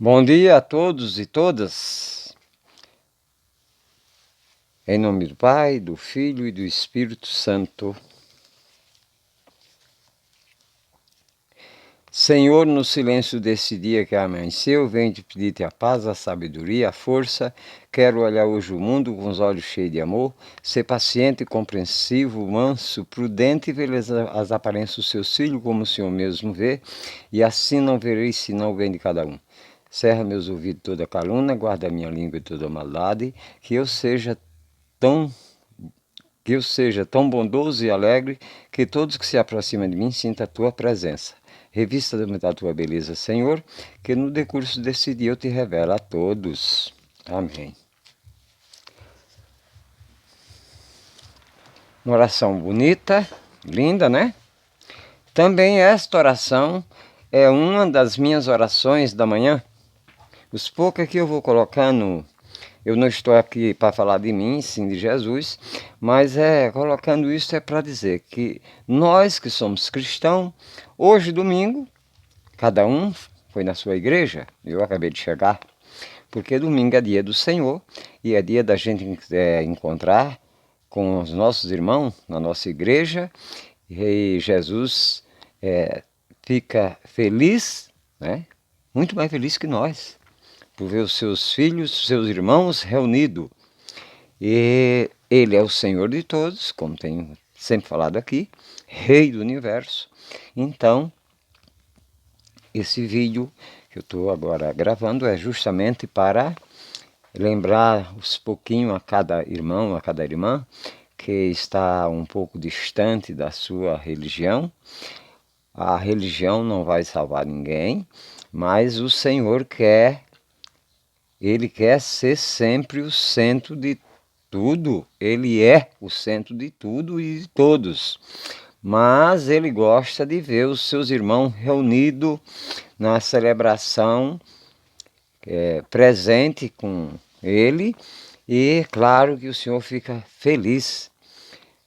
Bom dia a todos e todas. Em nome do Pai, do Filho e do Espírito Santo. Senhor, no silêncio desse dia que amanheceu, venho te pedir-te a paz, a sabedoria, a força. Quero olhar hoje o mundo com os olhos cheios de amor, ser paciente, compreensivo, manso, prudente e ver as aparências dos seus filhos como o Senhor mesmo vê, e assim não verei senão o bem de cada um. Cerra meus ouvidos de toda calúnia, guarda minha língua de toda maldade, que eu seja tão bondoso e alegre que todos que se aproximam de mim sintam a tua presença. Revista da tua beleza, Senhor, que no decurso desse dia eu te revelo a todos. Amém. Uma oração bonita, linda, né? Também esta oração é uma das minhas orações da manhã. Os poucos que eu vou colocando, eu não estou aqui para falar de mim, sim de Jesus, mas colocando isso é para dizer que nós que somos cristãos, hoje domingo, cada um foi na sua igreja, eu acabei de chegar, porque domingo é dia do Senhor e é dia da gente encontrar com os nossos irmãos na nossa igreja, e Jesus fica feliz, né? Muito mais feliz que nós, por ver os seus filhos, seus irmãos reunidos. E ele é o Senhor de todos, como tenho sempre falado aqui, Rei do Universo. Então, esse vídeo que eu estou agora gravando é justamente para lembrar uns pouquinho a cada irmão, a cada irmã, que está um pouco distante da sua religião. A religião não vai salvar ninguém, mas o Senhor Ele quer ser sempre o centro de tudo. Ele é o centro de tudo e de todos. Mas ele gosta de ver os seus irmãos reunidos na celebração, presente com ele. E claro que o Senhor fica feliz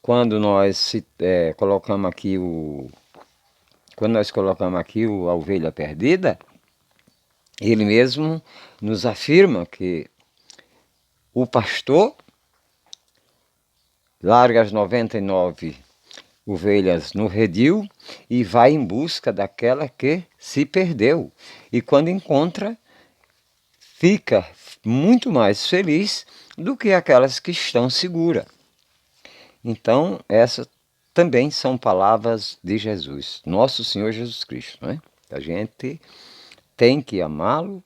quando nós colocamos aqui a ovelha perdida. Ele mesmo nos afirma que o pastor larga as 99 ovelhas no redil e vai em busca daquela que se perdeu. E quando encontra, fica muito mais feliz do que aquelas que estão seguras. Então, essas também são palavras de Jesus, nosso Senhor Jesus Cristo, né? A gente tem que amá-lo,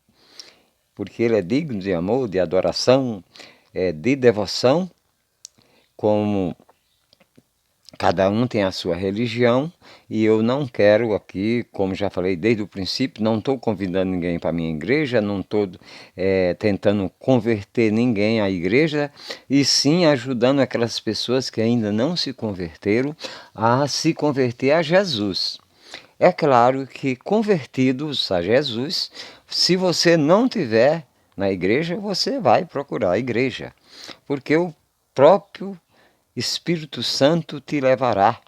porque ele é digno de amor, de adoração, de devoção, como cada um tem a sua religião, e eu não quero aqui, como já falei desde o princípio, não estou convidando ninguém para a minha igreja, não estou tentando converter ninguém à igreja, e sim ajudando aquelas pessoas que ainda não se converteram a se converter a Jesus. É claro que convertidos a Jesus, se você não tiver na igreja, você vai procurar a igreja, porque o próprio Espírito Santo te levará.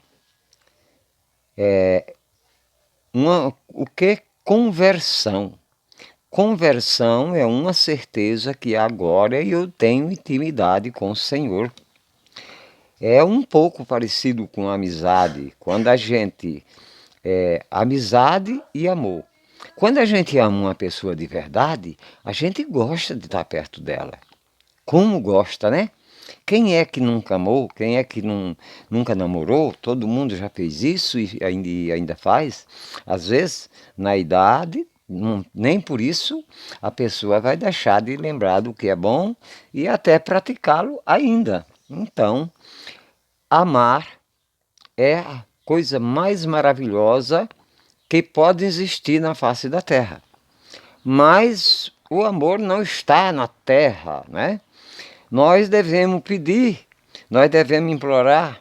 O que é conversão? Conversão é uma certeza que agora eu tenho intimidade com o Senhor. É um pouco parecido com amizade, quando a gente amizade e amor. Quando a gente ama uma pessoa de verdade, a gente gosta de estar perto dela. Como gosta, né? Quem é que nunca amou? Quem é que nunca namorou? Todo mundo já fez isso e ainda faz. Às vezes, na idade, nem por isso a pessoa vai deixar de lembrar do que é bom e até praticá-lo ainda. Então, amar é a coisa mais maravilhosa que pode existir na face da terra. Mas o amor não está na terra, né? Nós devemos pedir, nós devemos implorar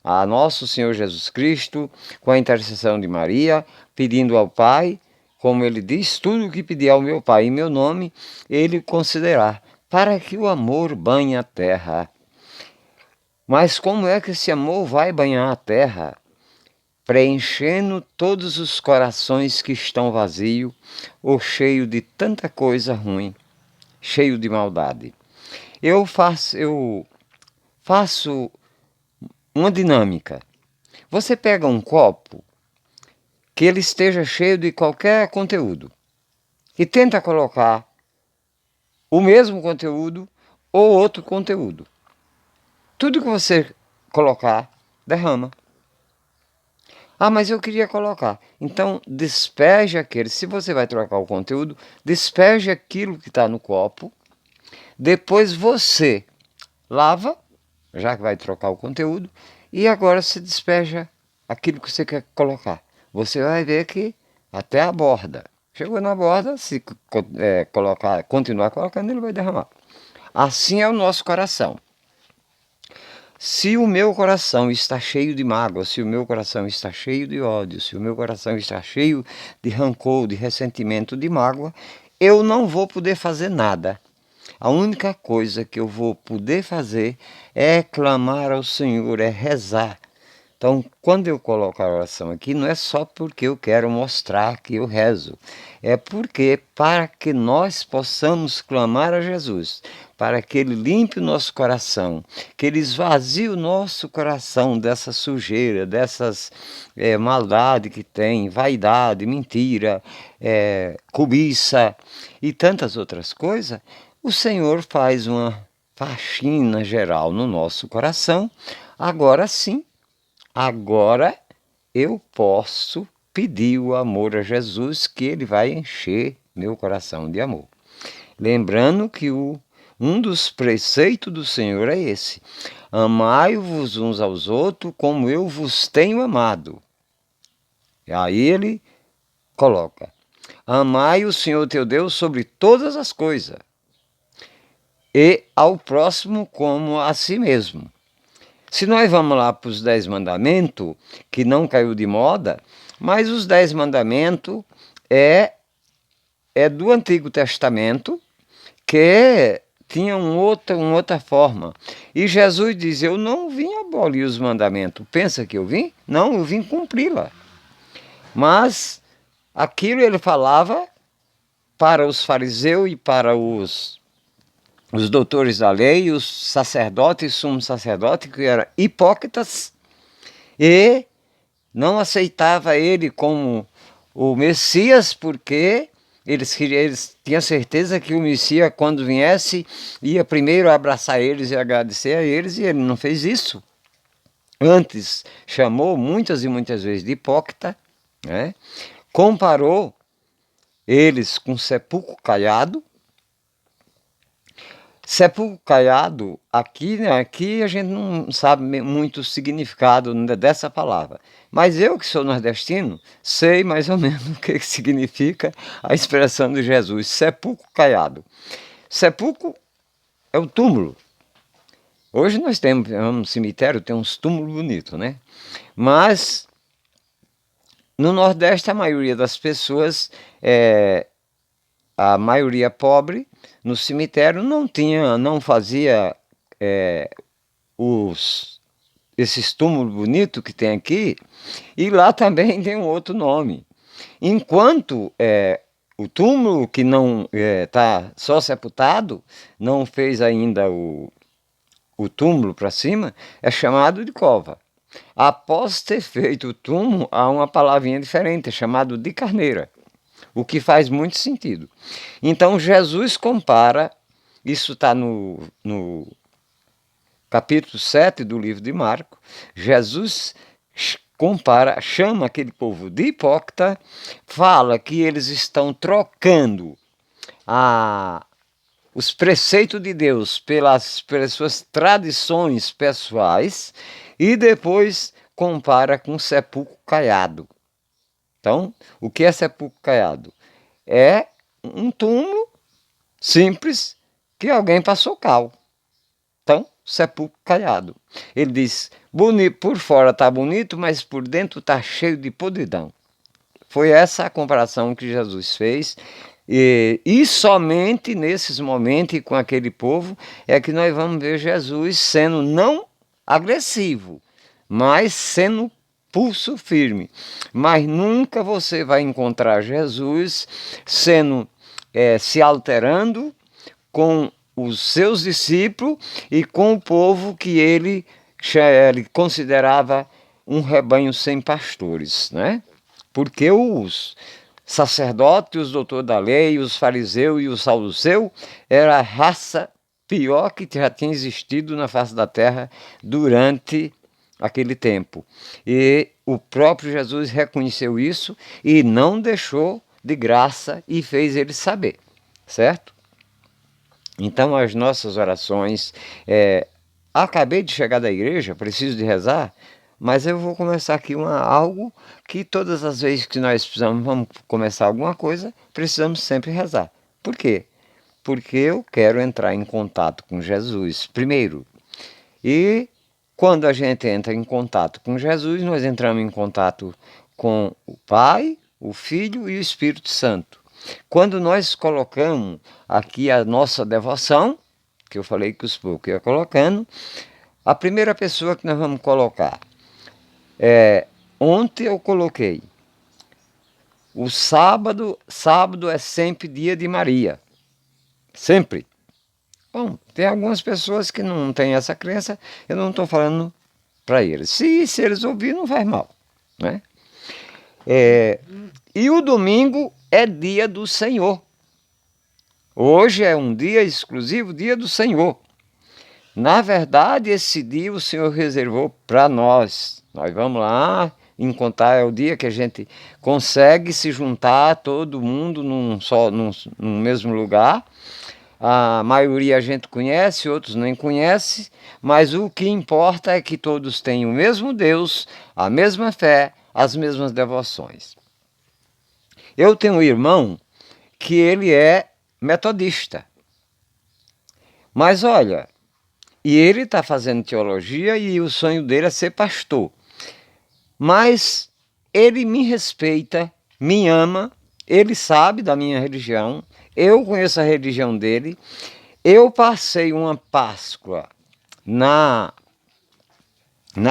a nosso Senhor Jesus Cristo, com a intercessão de Maria, pedindo ao Pai, como ele diz, tudo o que pedir ao meu Pai em meu nome, ele concederá, para que o amor banhe a terra. Mas como é que esse amor vai banhar a terra? preenchendo todos os corações que estão vazios ou cheios de tanta coisa ruim, cheio de maldade. Eu faço uma dinâmica. Você pega um copo que ele esteja cheio de qualquer conteúdo e tenta colocar o mesmo conteúdo ou outro conteúdo. Tudo que você colocar, derrama. Ah, mas eu queria colocar. Então, despeje aquele. Se você vai trocar o conteúdo, despeje aquilo que está no copo. Depois você lava, já que vai trocar o conteúdo, e agora se despeja aquilo que você quer colocar. Você vai ver que até a borda. Chegou na borda, se continuar colocando, ele vai derramar. Assim é o nosso coração. Se o meu coração está cheio de mágoa, se o meu coração está cheio de ódio, se o meu coração está cheio de rancor, de ressentimento, de mágoa, eu não vou poder fazer nada. A única coisa que eu vou poder fazer é clamar ao Senhor, é rezar. Então, quando eu coloco a oração aqui, não é só porque eu quero mostrar que eu rezo, é porque para que nós possamos clamar a Jesus, para que Ele limpe o nosso coração, que Ele esvazie o nosso coração dessa sujeira, dessas maldade que tem, vaidade, mentira, cobiça e tantas outras coisas, o Senhor faz uma faxina geral no nosso coração. Agora sim, agora eu posso pedir o amor a Jesus, que Ele vai encher meu coração de amor. Lembrando que um dos preceitos do Senhor é esse: amai-vos uns aos outros como eu vos tenho amado. E aí Ele coloca: amai o Senhor teu Deus sobre todas as coisas, e ao próximo como a si mesmo. Se nós vamos lá para os 10 mandamentos, que não caiu de moda, mas os 10 mandamentos é do Antigo Testamento, que tinha uma outra forma. E Jesus diz: eu não vim abolir os mandamentos. Pensa que eu vim? Não, eu vim cumpri-la. Mas aquilo ele falava para os fariseus e para os doutores da lei, os sacerdotes, sumos sacerdotes, que eram hipócritas e não aceitava ele como o Messias, porque eles tinham certeza que o Messias, quando viesse, ia primeiro abraçar eles e agradecer a eles, e ele não fez isso. Antes, chamou muitas e muitas vezes de hipócrita, né? Comparou eles com sepulcro caiado. Sepulcro caiado, aqui a gente não sabe muito o significado dessa palavra. Mas eu, que sou nordestino, sei mais ou menos o que significa a expressão de Jesus: sepulcro caiado. Sepulcro é o túmulo. Hoje nós temos um cemitério, tem uns túmulos bonitos, né? Mas no Nordeste a maioria das pessoas, a maioria pobre, no cemitério não fazia esses túmulos bonitos que tem aqui, e lá também tem um outro nome. Enquanto o túmulo que não está só sepultado, não fez ainda o túmulo para cima, é chamado de cova. Após ter feito o túmulo, há uma palavrinha diferente, é chamado de carneira, o que faz muito sentido. Então Jesus compara, isso está no capítulo 7 do livro de Marcos, Jesus compara, chama aquele povo de hipócrita, fala que eles estão trocando os preceitos de Deus pelas suas tradições pessoais, e depois compara com sepulcro caiado. Então, o que é sepulcro caiado? É um túmulo simples que alguém passou cal. Então, sepulcro caiado. Ele diz: bonito, por fora está bonito, mas por dentro está cheio de podridão. Foi essa a comparação que Jesus fez. E somente nesses momentos e com aquele povo é que nós vamos ver Jesus sendo não agressivo, mas sendo pulso firme. Mas nunca você vai encontrar Jesus se alterando com os seus discípulos e com o povo que ele considerava um rebanho sem pastores, né? Porque os sacerdotes, os doutores da lei, os fariseus e os saduceus era a raça pior que já tinha existido na face da terra durante aquele tempo. E o próprio Jesus reconheceu isso e não deixou de graça e fez ele saber, certo? Então as nossas orações, acabei de chegar da igreja, preciso de rezar, mas eu vou começar aqui algo que todas as vezes que nós vamos começar alguma coisa, precisamos sempre rezar. Por quê? Porque eu quero entrar em contato com Jesus primeiro. E quando a gente entra em contato com Jesus, nós entramos em contato com o Pai, o Filho e o Espírito Santo. Quando nós colocamos aqui a nossa devoção, que eu falei que os poucos iam colocando, a primeira pessoa que nós vamos colocar ontem eu coloquei, o sábado é sempre dia de Maria, sempre. Bom, tem algumas pessoas que não têm essa crença, eu não estou falando para eles. Se eles ouvirem, não faz mal, né? E o domingo é dia do Senhor. Hoje é um dia exclusivo, dia do Senhor. Na verdade, esse dia o Senhor reservou para nós. Nós vamos lá encontrar, é o dia que a gente consegue se juntar todo mundo num mesmo lugar. A maioria a gente conhece, outros nem conhece, mas o que importa é que todos têm o mesmo Deus, a mesma fé, as mesmas devoções. Eu tenho um irmão que ele é metodista. Mas olha, e ele está fazendo teologia e o sonho dele é ser pastor. Mas ele me respeita, me ama, ele sabe da minha religião, eu conheço a religião dele. Eu passei uma Páscoa na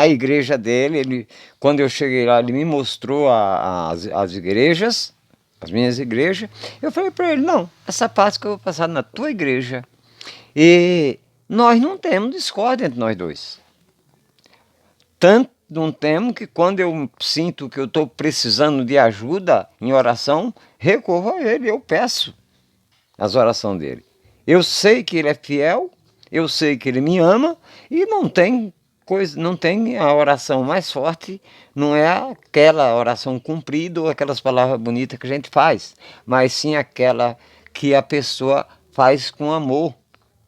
igreja dele. Quando eu cheguei lá, ele me mostrou as igrejas, as minhas igrejas. Eu falei para ele, não, essa Páscoa eu vou passar na tua igreja. E nós não temos discórdia entre nós dois. Tanto não temos que quando eu sinto que eu estou precisando de ajuda em oração, recorro a ele, eu peço as orações dele. Eu sei que ele é fiel, eu sei que ele me ama e não tem a oração mais forte, não é aquela oração cumprida ou aquelas palavras bonitas que a gente faz, mas sim aquela que a pessoa faz com amor.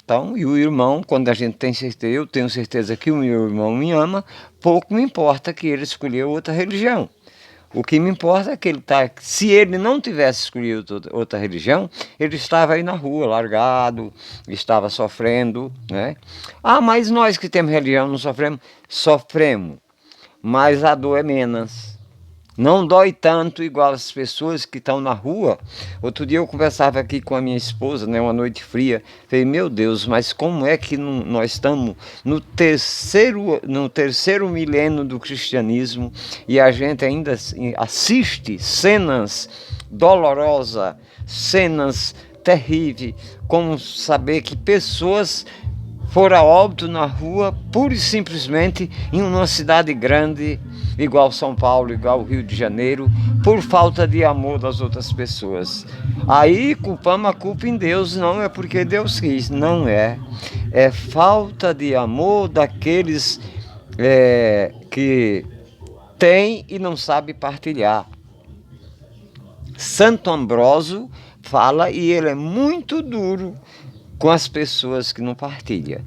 Então, e o irmão, quando a gente tem certeza, eu tenho certeza que o meu irmão me ama, pouco me importa que ele escolheu outra religião. O que me importa é que se ele não tivesse escolhido outra religião, ele estava aí na rua, largado, estava sofrendo, né? Ah, mas nós que temos religião não sofremos? Sofremos, mas a dor é menos. Não dói tanto igual as pessoas que estão na rua. Outro dia eu conversava aqui com a minha esposa, né, uma noite fria. Falei, meu Deus, mas como é que nós estamos no terceiro milênio do cristianismo e a gente ainda assiste cenas dolorosas, cenas terríveis, como saber que pessoas foram a óbito na rua, pura e simplesmente em uma cidade grande, igual São Paulo, igual Rio de Janeiro, por falta de amor das outras pessoas. Aí culpamos a culpa em Deus, não é porque Deus quis, não é. É falta de amor daqueles que tem e não sabe partilhar. Santo Ambrósio fala, e ele é muito duro com as pessoas que não partilham.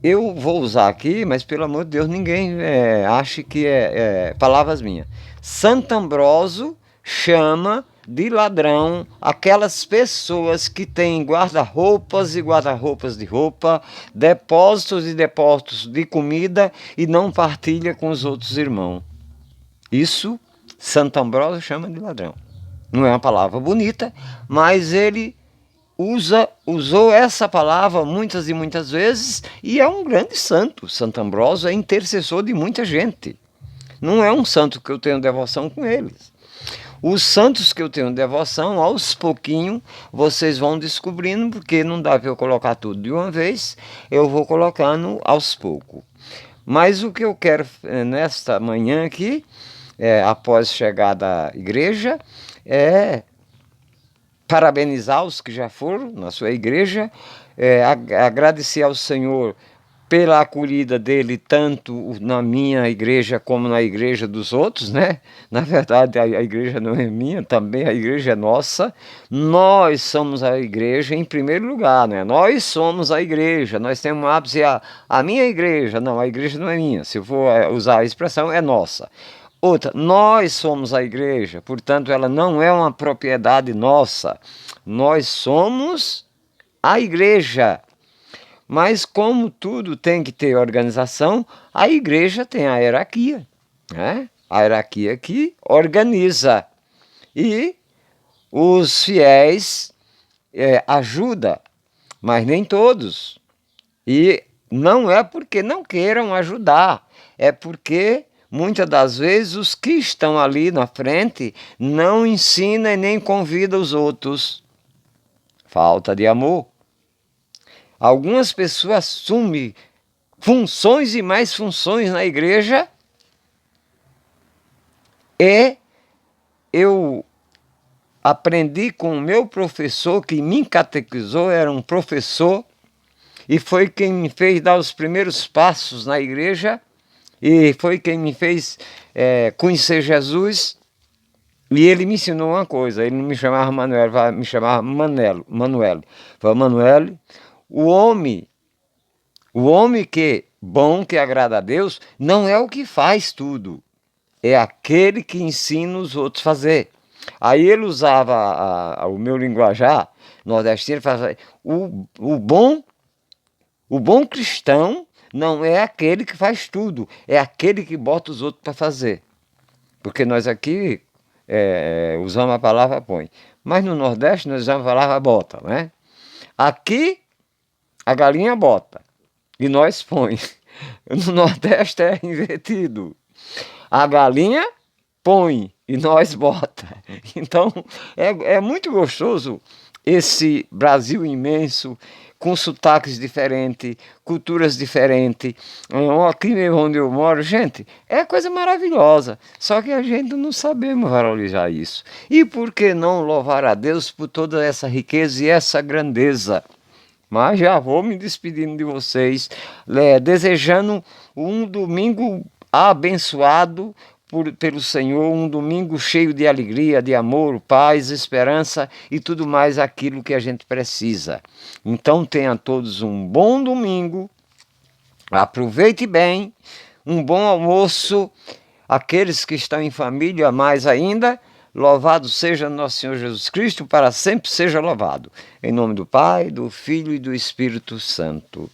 Eu vou usar aqui, mas pelo amor de Deus, ninguém ache que é palavras minhas. Santo Ambrósio chama de ladrão aquelas pessoas que têm guarda-roupas e guarda-roupas de roupa, depósitos e depósitos de comida e não partilha com os outros irmãos. Isso Santo Ambrósio chama de ladrão. Não é uma palavra bonita, mas ele usou essa palavra muitas e muitas vezes, e é um grande santo. Santo Ambrósio é intercessor de muita gente. Não é um santo que eu tenho devoção com eles. Os santos que eu tenho devoção, aos pouquinhos, vocês vão descobrindo, porque não dá para eu colocar tudo de uma vez, eu vou colocando aos poucos. Mas o que eu quero nesta manhã aqui, após chegar da igreja, é parabenizar os que já foram na sua igreja, agradecer ao Senhor pela acolhida dele, tanto na minha igreja como na igreja dos outros, né? Na verdade, a igreja não é minha, também a igreja é nossa. Nós somos a igreja em primeiro lugar, né? Nós somos a igreja, nós temos ápice a minha igreja. Não, a igreja não é minha, se eu for usar a expressão, é nossa. Outra, nós somos a igreja, portanto, ela não é uma propriedade nossa. Nós somos a igreja. Mas como tudo tem que ter organização, a igreja tem a hierarquia, né? A hierarquia que organiza. E os fiéis ajudam, mas nem todos. E não é porque não queiram ajudar, é porque muitas das vezes os que estão ali na frente não ensinam e nem convidam os outros. Falta de amor. Algumas pessoas assumem funções e mais funções na igreja, e eu aprendi com o meu professor, que me catequizou, era um professor, e foi quem me fez dar os primeiros passos na igreja, e foi quem me fez conhecer Jesus. E ele me ensinou uma coisa, ele não me chamava Manuel, me chamava Manuel. Falei, Manuel, o homem que bom, que agrada a Deus, não é o que faz tudo, é aquele que ensina os outros a fazer. Aí ele usava o meu linguajar nordestino, ele falava, o bom cristão não é aquele que faz tudo, é aquele que bota os outros para fazer. Porque nós aqui usamos a palavra põe, mas no Nordeste nós usamos a palavra bota, né? Aqui a galinha bota e nós põe. No Nordeste é invertido. A galinha põe e nós bota. Então é muito gostoso esse Brasil imenso, com sotaques diferentes, culturas diferentes. Aqui mesmo onde eu moro, gente, é coisa maravilhosa. Só que a gente não sabemos valorizar isso. E por que não louvar a Deus por toda essa riqueza e essa grandeza? Mas já vou me despedindo de vocês, desejando um domingo abençoado pelo Senhor, um domingo cheio de alegria, de amor, paz, esperança e tudo mais aquilo que a gente precisa. Então tenham todos um bom domingo, aproveite bem, um bom almoço, aqueles que estão em família mais ainda, louvado seja nosso Senhor Jesus Cristo, para sempre seja louvado. Em nome do Pai, do Filho e do Espírito Santo.